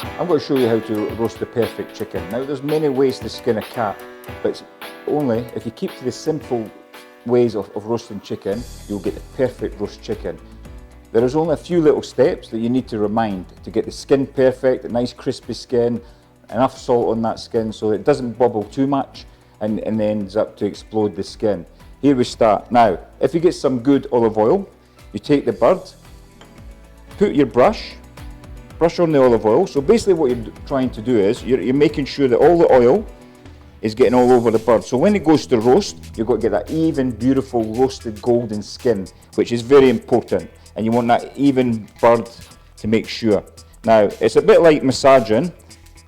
I'm going to show you how to roast the perfect chicken. Now there's many ways to skin a cat, but it's only if you keep to the simple ways of roasting chicken, you'll get the perfect roast chicken. There is only a few little steps that you need to remind to get the skin perfect, a nice crispy skin, enough salt on that skin so it doesn't bubble too much and ends up to explode the skin. Here we start. Now, if you get some good olive oil, you take the bird, put your brush on the olive oil. So basically what you're trying to do is you're making sure that all the oil is getting all over the bird. So when it goes to roast, you've got to get that even, beautiful, roasted golden skin, which is very important. And you want that even bird to make sure. Now, it's a bit like massaging.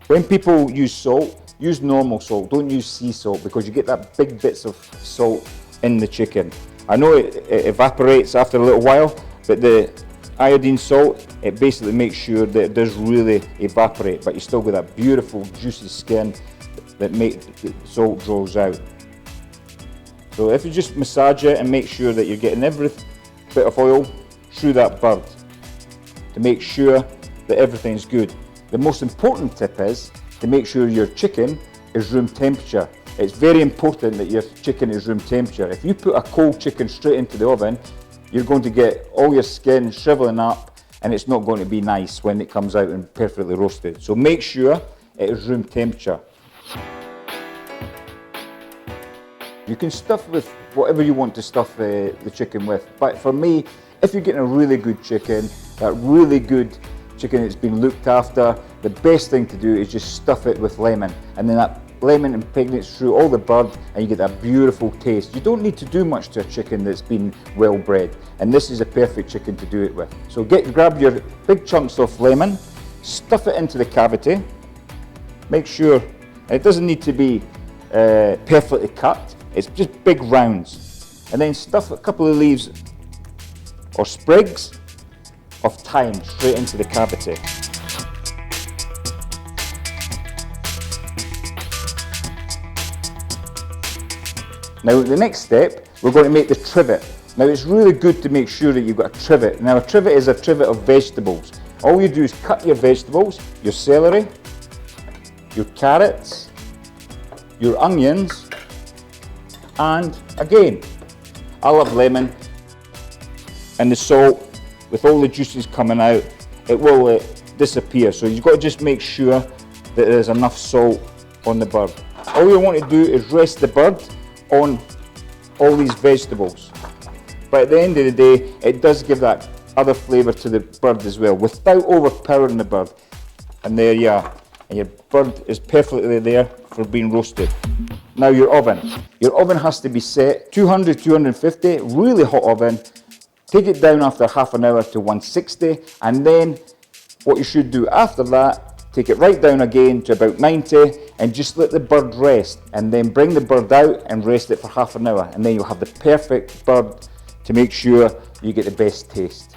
When people use salt, use normal salt, don't use sea salt, because you get that big bits of salt in the chicken. I know it evaporates after a little while, but the iodine salt, it basically makes sure that it does really evaporate, but you still get that beautiful juicy skin that makes the salt draws out. So if you just massage it and make sure that you're getting every bit of oil through that bird to make sure that everything's good. The most important tip is to make sure your chicken is room temperature. It's very important that your chicken is room temperature. If you put a cold chicken straight into the oven, you're going to get all your skin shriveling up and it's not going to be nice when it comes out and perfectly roasted. So make sure it is room temperature. You can stuff with whatever you want to stuff the chicken with, but for me, if you're getting a really good chicken, that really good chicken that's been looked after, the best thing to do is just stuff it with lemon, and then that lemon impregnates through all the bird and you get that beautiful taste. You don't need to do much to a chicken that's been well bred, and this is a perfect chicken to do it with. So grab your big chunks of lemon, stuff it into the cavity, make sure, and it doesn't need to be perfectly cut, it's just big rounds, and then stuff a couple of leaves or sprigs of thyme straight into the cavity. Now the next step, we're going to make the trivet. Now it's really good to make sure that you've got a trivet. Now a trivet is a trivet of vegetables. All you do is cut your vegetables, your celery, your carrots, your onions, and again, I love lemon, and the salt, with all the juices coming out, it will disappear. So you've got to just make sure that there's enough salt on the bird. All you want to do is rest the bird on all these vegetables. But at the end of the day, it does give that other flavour to the bird as well, without overpowering the bird. And there you are. And your bird is perfectly there for being roasted. Now your oven. Your oven has to be set 200, 250, really hot oven. Take it down after half an hour to 160, and then what you should do after that, take it right down again to about 90 and just let the bird rest, and then bring the bird out and rest it for half an hour, and then you'll have the perfect bird to make sure you get the best taste.